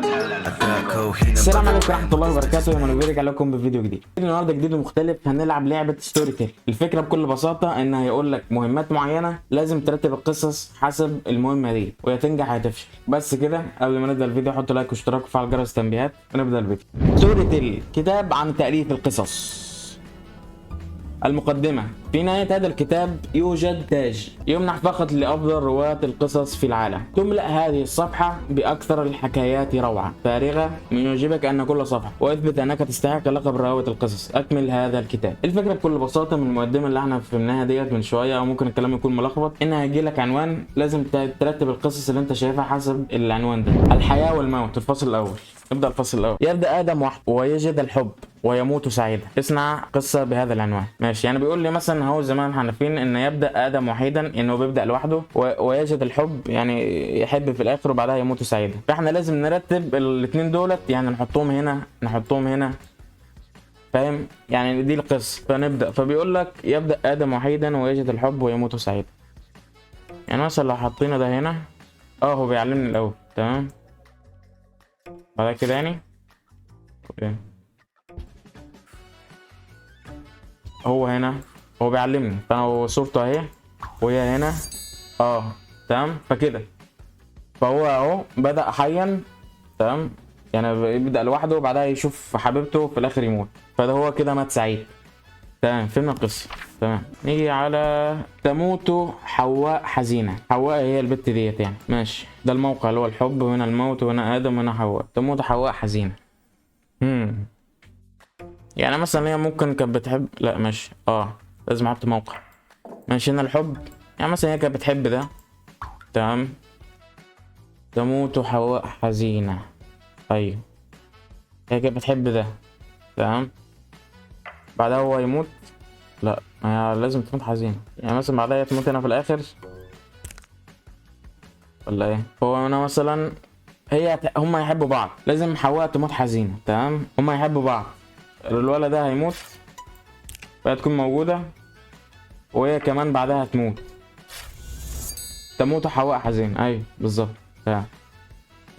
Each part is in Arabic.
السلام عليكم ورحمه الله وبركاته. انا بيرجع لكم بفيديو جديد. النهارده جديد ومختلف، هنلعب لعبه ستوري تيل. الفكره بكل بساطه ان هيقول لك مهمات معينه لازم ترتب القصص حسب المهمه دي، ويا تنجح يا تفشل. بس كده. قبل ما نبدا الفيديو حط لايك واشتراك وفعل جرس التنبيهات ونبدا الفيديو. ستوري تيل كتاب عن تاليف القصص. المقدمة: في نهاية هذا الكتاب يوجد تاج يمنح فقط لأفضل رواة القصص في العالم. تملأ هذه الصفحة بأكثر الحكايات روعة فارغة. من يعجبك أن كل صفحة وإثبت أنك تستحق لقب راوية القصص. أكمل هذا الكتاب. الفكرة بكل بساطة من المقدمة اللي احنا فهمناها ديت من شوية، أو ممكن الكلام يكون ملخبط، إن هيجي لك عنوان لازم ترتب القصص اللي أنت شايفها حسب العنوان ده. الحياة والموت. الفصل الأول. نبدأ الفصل الأول. يبدأ آدم وحده ويجد الحب ويموت سعيدا. اصنع قصة بهذا العنوان. ماشي، يعني بيقول لي مثلا هو زمان عارفين ان يبدأ آدم وحيدا، انه بيبدأ لوحده ويجد الحب، يعني يحب في الاخر وبعدها يموت سعيدا. فاحنا لازم نرتب الاثنين دولت، يعني نحطهم هنا نحطهم هنا، فاهم؟ يعني دي القصة. فنبدأ. فبيقول لك يبدأ آدم وحيدا ويجد الحب ويموت سعيدا. يعني مثلا لو حطينا ده هنا، هو بيعلمني الاول، تمام؟ بعد كده يعني اوكي. هو هنا هو بيعلمني، فانا صورته اهي وهي هنا، تمام. فكده فهو اهو بدأ حيا، تمام، يعني بيبدأ لوحده وبعدها يشوف حبيبته في الاخر يموت. فده هو كده مات سعيد. تمام، فهمنا القصة. تمام، نيجي على تموت حواء حزينة. حواء هي البت ديت يعني. ماشي، ده الموقع اللي هو الحب، وهنا الموت، وهنا آدم، وهنا حواء. تموت حواء حزينة. يعني مثلا هي ممكن كانت بتحب، لا ماشي، لازم احط موقع. ماشي، هنا الحب، يعني مثلا هي كانت بتحب ده، تمام. تموت حواء حزينة. ايوه، هي كانت بتحب ده، تمام. بعدها هو يموت. لا، ما هي لازم تموت حزينة. يعني مثلا بعدها هي تموت هنا في الاخر، ولا ايه؟ هو انا مثلا هما يحبوا بعض، لازم حواء تموت حزينة، تمام. هما يحبوا بعض، الولد ده هيموت وهي تكون موجودة، وهي كمان بعدها هتموت. تموت حواء حزين، ايوه بالظبط.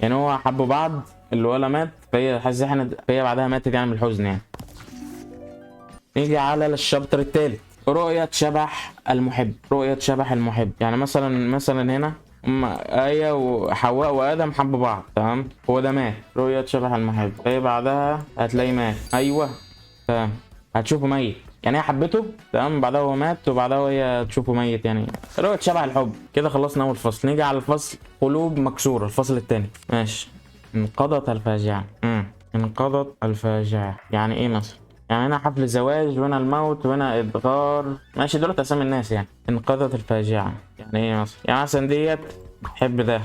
يعني هو حبوا بعض، الولد مات، فهي حزنت، فهي بعدها ماتت يعني من الحزن يعني. نيجي على الشابتر الثالث. رؤية شبح المحب. رؤية شبح المحب، يعني مثلا هنا آية وحواء وآدم حبوا بعض، تمام. هو ده مات. رؤية شبح المحب، فهي بعدها هتلاقي مات. أيوه، تمام. هتشوفه ميت، يعني هي حبته، تمام، بعدها هو مات، وبعدها هي تشوفه ميت يعني. رؤية شبح الحب. كده خلصنا أول فصل. نيجي على الفصل قلوب مكسورة، الفصل الثاني. ماشي. انقضت الفاجعة. انقضت الفاجعة يعني ايه مثلا؟ يعني هنا حفل زواج، وهنا الموت، وهنا إدغار. ماشي، دول أسامي الناس يعني. انقضت الفاجعة يعني ايه مثلا؟ يعني مثلا ديت بتحب ده،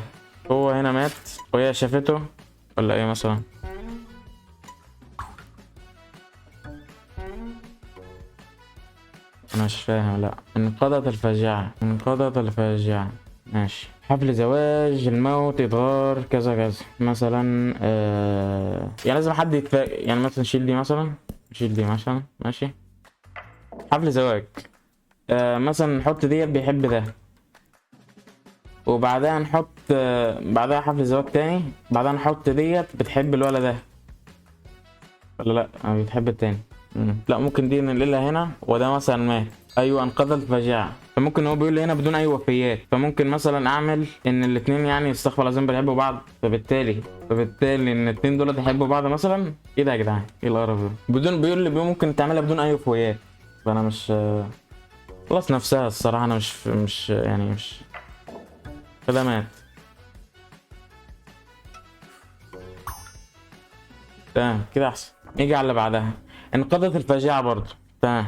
هو هنا مات وهي شافته، ولا ايه مثلا؟ انا مش فاهم. لا، انقضت الفاجعة، انقضت الفاجعة. ماشي، حفل زواج، الموت، إدغار، كذا كذا مثلا. يعني لازم حد يتفاجئ. يعني مثلا شيل دي مثلا، شيل دي مثلا. ماشي، حفل زواج. مثلا نحط ديت بيحب ده، وبعدها نحط بعدها حفل زواج تاني، بعدها نحط ديت بتحب الولد ده، ولا لا بتحب التاني. لا، ممكن دي ننقلها هنا، وده مثلا مات. ايوه، انقذ الفاجعه. فممكن هو بيقول لي هنا بدون اي وفيات، فممكن مثلا اعمل ان الاثنين يعني استغفر الله العظيم بيحبوا بعض، فبالتالي ان الاثنين دول يحبوا بعض مثلا. ايه ده يا جدعان؟ ايه القرف ده؟ بدون، بيقول لي ممكن تعملها بدون اي وفيات. فانا مش خلاص نفسها الصراحه. انا مش يعني مش كده مات. تمام، كده احسن. نيجي على اللي بعدها. انقضت الفاجعه برضه، تمام.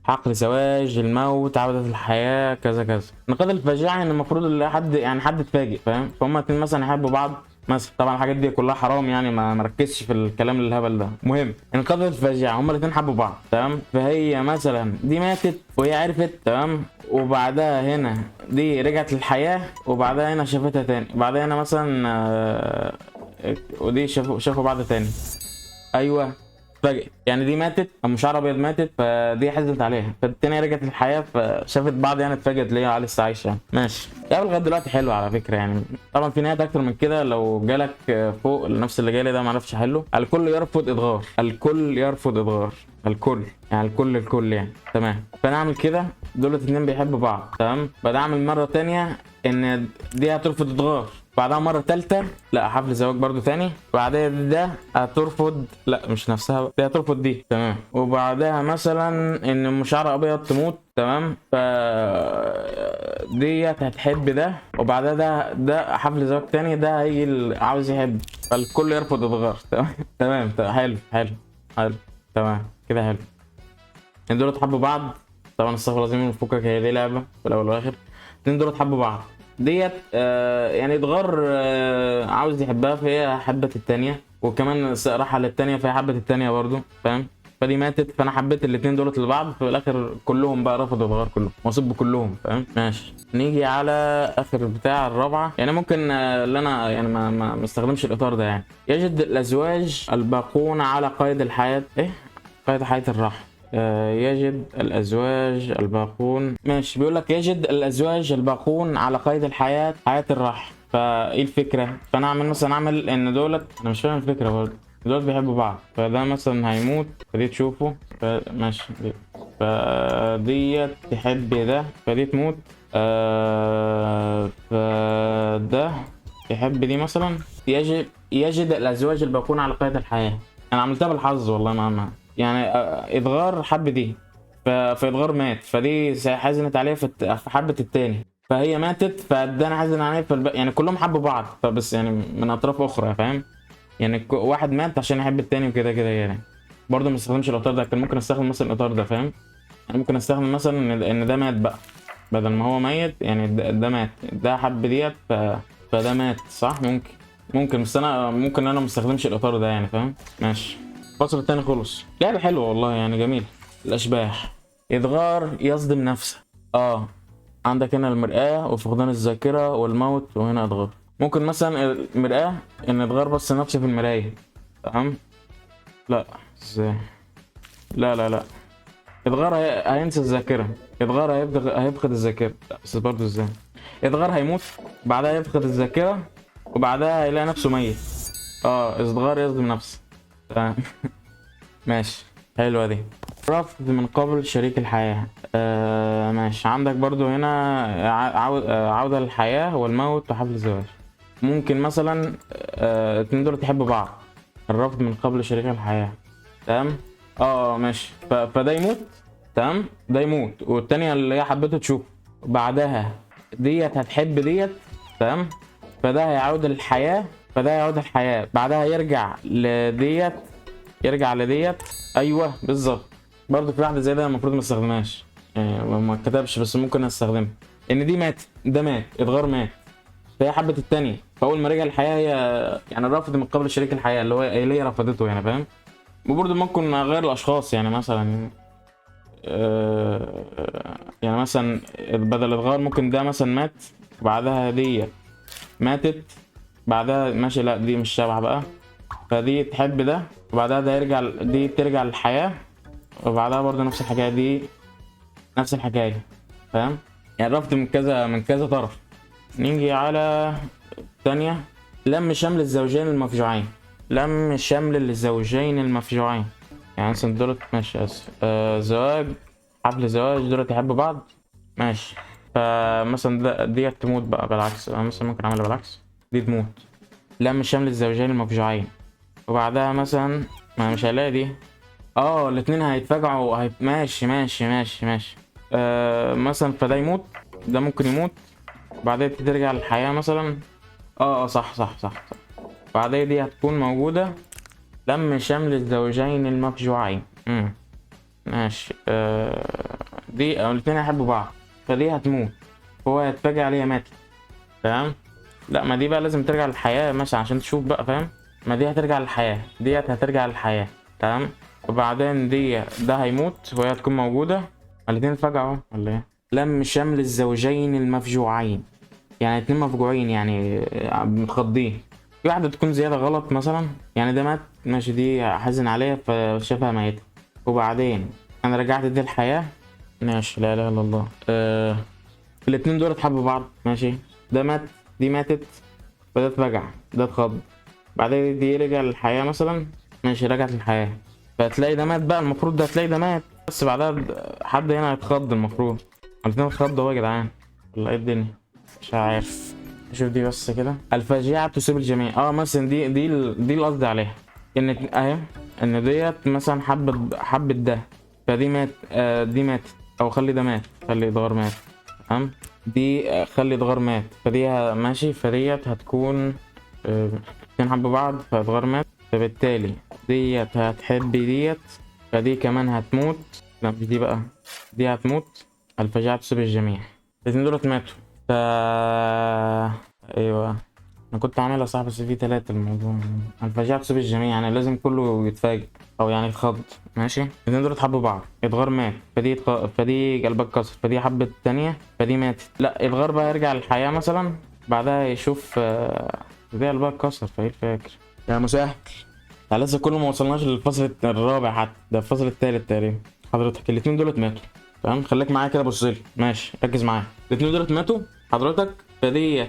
حقل زواج، الموت، عودة الحياة، كذا كذا. نقاط الفاجعة ان المفروض ان حد، يعني حد اتفاجئ، فاهم؟ فهم اتنين مثلا يحبوا بعض مثلا. طبعا الحاجات دي كلها حرام يعني، ما مركزش في الكلام الهبل ده. مهم، انقاذ الفاجعة، هما الاتنين حبوا بعض، تمام. فهي مثلا دي ماتت وهي عرفت، تمام. وبعدها هنا دي رجعت للحياة، وبعدها هنا شافتها تاني، وبعدها هنا مثلا ودي شافوا بعض تاني. ايوه، اتفاجئت يعني، دي ماتت ام شعر ابيض ماتت، فدي حزنت عليها، فالتانية رجعت للحياه فشافت بعض يعني، اتفاجئت ليه لسه عايشه يعني. ماشي، لعبه لغايه دلوقتي حلوه على فكره يعني. طبعا في نهايات اكتر من كده، لو جالك فوق نفس اللي جالي ده ما عرفتش احله. الكل يرفض ادغار، الكل يرفض ادغار، الكل يعني الكل يعني. تمام، فانا اعمل كده، دول اتنين بيحبوا بعض. تمام، بعد اعمل مره تانية ان دي هترفض ادغار، بعدها مره ثالثه لا حفل زواج برضو تاني، بعدها ده هترفض، لا مش نفسها، دي هترفض دي. تمام، وبعدها مثلا ان ام شعر ابيض تموت. تمام، ف ديت هتحب ده، وبعدها ده حفل زواج تاني، ده هيجي عاوز يحب، فالكل يرفض ادغار. تمام تمام، حلو حلو حلو. تمام كده حلو. الاتنين دول اتحبوا بعض. طبعا استغفر الله العظيم من فكك، هي دي لعبه في الاول والاخر. الاتنين دول اتحبوا بعض، ديت يعني ادغار عاوز يحبها فهي حبت التانية، وكمان راح للتانية فهي حبت التانية برضو. فاهم؟ فدي ماتت، فانا حبيت الاتنين دولت لبعض، في الاخر كلهم بقى رفضوا ادغار كلهم، واصب كلهم. فاهم؟ ماشي، نيجي على اخر بتاع الرابعه. يعني ممكن اللي انا يعني ما استخدمش الاطار ده يعني. يجد الازواج الباقون على قيد الحياه، ايه قيد حياه الراحه. يجد الأزواج الباقون، ماشي، بيقول لك يجد الأزواج الباقون على قيد الحياة، حياة الراحة. فإيه الفكرة؟ فأنا أعمل مثلا، أعمل إن دولت، أنا مش فاهم الفكرة برضه، دولت بيحبوا بعض، فده مثلا هيموت فدي تشوفه، ماشي، فديت تحب ده فدي تموت. فده يحب دي مثلا. يجد الأزواج الباقون على قيد الحياة. أنا عملتها بالحظ والله، ما يعني ادغار حب دي، فادغار مات، فدي حزنت عليه فحبت التاني، فهي ماتت فادانا حزن عليه يعني كلهم حبوا بعض، فبس يعني من اطراف اخرى. فاهم؟ يعني واحد مات عشان يحب التاني وكده كده يعني. برضه ما استخدمش الاطار ده، كان ممكن استخدم مثلا الاطار ده. فاهم؟ يعني ممكن استخدم مثلا ان ده مات بقى، بدل ما هو ميت يعني، ده مات، ده حب ديت فده مات، صح؟ ممكن بس انا ممكن انا ما استخدمش الاطار ده يعني. فاهم؟ ماشي، الفصل التاني خلص. لعبة حلوة والله يعني، جميل. الاشباح، ادغار يصدم نفسه. اه، عندك هنا المرآة وفقدان الذاكرة والموت، وهنا ادغار. ممكن مثلا المرآة ان ادغار بص نفسه في المراية. تمام، لا ازاي، لا ادغار هينسى الذاكرة، ادغار هيفقد الذاكرة، لا بس برضه ازاي، ادغار هيموت، بعدها يفقد الذاكرة، وبعدها هيلاقي نفسه ميت. اه، ادغار يصدم نفسه. تمام ماشي، حلوة دي. رفض من قبل شريك الحياة. ماشي، عندك برضو هنا عودة للحياة والموت وحفل الزواج. ممكن مثلا اتنين دول تحبوا بعض، الرفض من قبل شريك الحياة. تمام، ماشي، فده يموت. تمام، ده يموت، والتانية اللي هي حبته تشوف، بعدها ديت هتحب ديت. تمام، فده هيعود للحياة، فده هيعود للحياة، بعدها يرجع لديت، يرجع لديت. ايوه بالظبط. برضه في واحده زي ده المفروض ما استخدمهاش يعني، ما كتبش بس ممكن استخدمها. ان دي مات، ده مات، ادغار مات، فهي حبت التانية، فاول ما رجع الحياه هي يعني رفض من قبل شريك الحياه اللي هي رفضته يعني. فاهم؟ وبرضه ممكن اغير الاشخاص يعني، مثلا يعني مثلا بدل ادغار ممكن ده مثلا مات، وبعدها دي ماتت، بعدها ماشي، لا دي مش شبه بقى، فدي تحب ده، وبعدها ده يرجع، دي ترجع للحياة، وبعدها برضه نفس الحكاية دي، نفس الحكاية. فاهم؟ يعني رفض من كذا طرف. نيجي على الثانية، لم شمل الزوجين المفجوعين. لم شمل الزوجين المفجوعين، يعني مثلا دولت، ماشي اسف، زواج، حفل زواج، دولت يحبوا بعض. ماشي، فمثلا ديت تموت بقى بالعكس، مثلا ممكن اعملها بالعكس، دي تموت. لم شمل الزوجين المفجوعين، وبعدها مثلا، ما مش هلاقي دي. الاتنين هيتفاجعوا، ماشي. مثلا فده يموت، ده ممكن يموت، بعدين ترجع للحياة مثلا. صح. بعدين دي هتكون موجودة، لم شمل الزوجين المفجوعين. ماشي، دي او الاتنين هيحبوا بعض، فدي هتموت، هو هيتفاجئ عليها ماتت. تمام، لا ما دي بقى لازم ترجع للحياة مثلا عشان تشوف بقى. فاهم؟ ما دي هترجع للحياة، ديت هترجع للحياة. تمام، وبعدين ده هيموت وهي هتكون موجودة، الاتنين اتفاجئوا ولا ايه؟ لم شمل الزوجين المفجوعين، يعني اتنين مفجوعين يعني متخضين. في واحدة تكون زيادة غلط مثلا، يعني ده مات ماشي، دي حزن عليها فشافها ميتة، وبعدين انا رجعت دي الحياة ماشي، لا اله الا الله. الاتنين دول اتحبوا بعض ماشي، ده مات دي ماتت، فده اتفجع ده اتخض، بعدين دي رجع للحياة مثلا ماشي، رجعت للحياة، فهتلاقي ده مات بقى، المفروض ده هتلاقي ده مات، بس بعدها حد هنا هيتخض، المفروض الاتنين اتخضوا اهو يا جدعان، ولا ايه الدنيا؟ مش عارف. شوف دي بس كده، الفاجعة تصيب الجميع. مثلا دي اللي قصدي عليها، ان اهي ان ديت مثلا حبت ده، فدي مات، دي ماتت، او خلي ده مات، خلي دغار مات، تمام. دي خلي دغار مات، فدي ماشي، فديت هتكون اتنين حبوا بعض فدغار مات، فبالتالي ديت هتحب ديت، فدي كمان هتموت، لا مش دي بقى، دي هتموت، الفاجعة تصيب الجميع، الاتنين دولت ماتوا. ايوه، انا كنت عاملها صح بس في تلاتة الموضوع، الفاجعة تصيب الجميع يعني لازم كله يتفاجئ او يعني يتخض ماشي. الاتنين دول اتحبوا بعض، ادغار مات، فدي قلبها اتكسر، فدي حبت التانية، فدي ماتت، لا ادغار بقى يرجع للحياة مثلا، بعدها يشوف دي قلبها اتكسر، فايه الفاكر يا مسهل. يعني لسه كل ما وصلناش للفصل الرابع، حتى ده الفصل التالت تقريبا. حضرتك الاتنين دولت ماتوا، تمام، خليك معايا كده، بص لي ماشي، ركز معايا، الاتنين دولت ماتوا حضرتك، فدي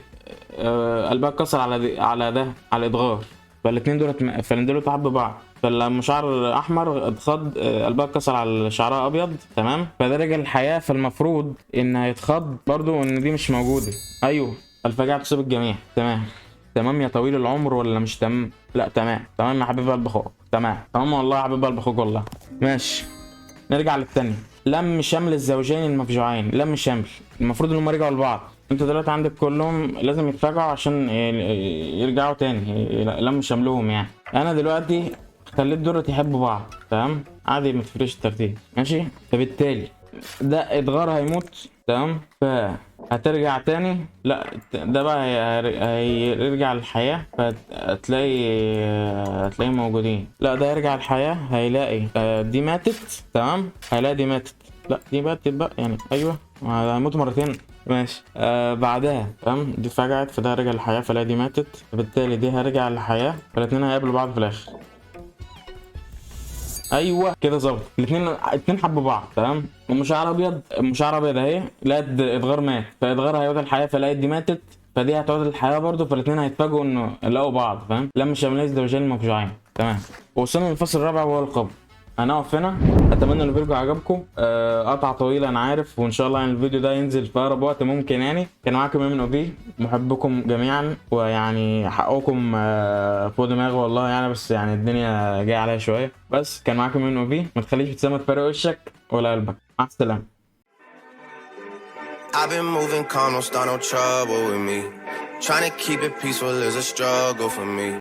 قلبها اتكسر على على ده، على الادغار، فالاتنين دولت فالاتنين دولت حبوا بعض، فلما شعر احمر اتخض قلبها اتكسر على شعرها ابيض، تمام، فده رجع الحياه، فالمفروض ان هيتخض برضو ان دي مش موجوده. ايوه، الفجاعه تصيب الجميع، تمام. تمام يا طويل العمر ولا مش تمام؟ لا تمام، تمام يا حبيب قلب اخوك، تمام تمام والله يا حبيب قلب اخوك والله. ماشي، نرجع للتاني، لم شمل الزوجين المفجوعين، لم شمل، المفروض ان هم رجعوا لبعض، انت دلوقتي عندك كلهم لازم يتفاجئوا عشان يرجعوا تاني، لم شملهم يعني. انا دلوقتي خليت دول يحبوا بعض، تمام، عادي ما تفرقش الترتيب ماشي، فبالتالي ده ادغار هيموت، تمام، فهترجع تاني، لا ده بقى هيرجع للحياة، هتلاقي موجودين، لا ده هيرجع للحياة، هيلاقي دي ماتت، تمام، هيلاقي دي ماتت، لا دي ماتت بقى يعني، ايوه هيموتوا مرتين ماشي. بعدها تمام، دي اتفجعت، فده رجع للحياة، فلا دي ماتت، فبالتالي دي هرجع للحياة، فالاتنين هيقابلوا بعض في الاخر. ايوه كده ظبط، الاتنين حبوا بعض، تمام، ومشعر ابيض، مشعر ابيض اهي، لقت ادغار مات، فادغار هيعود الحياه، فلقيت دي ماتت، فدي هتعود الحياه برضه، فالاتنين هيتفاجئوا انه لقوا بعض، فاهم، لما شمالين زوجين مفجوعين، تمام. وصلنا للفصل الرابع وهو القبر، هنقف هنا. اتمنى ان الفيديو عجبكم، قطعه طويله انا عارف، وان شاء الله يعني الفيديو ده ينزل في اقرب وقت ممكن. يعني كان معاكم من اوبي، محبكم جميعا، ويعني حقكم فوق دماغي والله يعني، بس يعني الدنيا جايه عليا شويه، بس كان معاكم من اوبي، ما تخليش ابتسامه تفرق وشك ولا قلبك. مع السلامه. I've been moving calm, don't start no trouble with me. Trying to keep it peaceful is a struggle for me.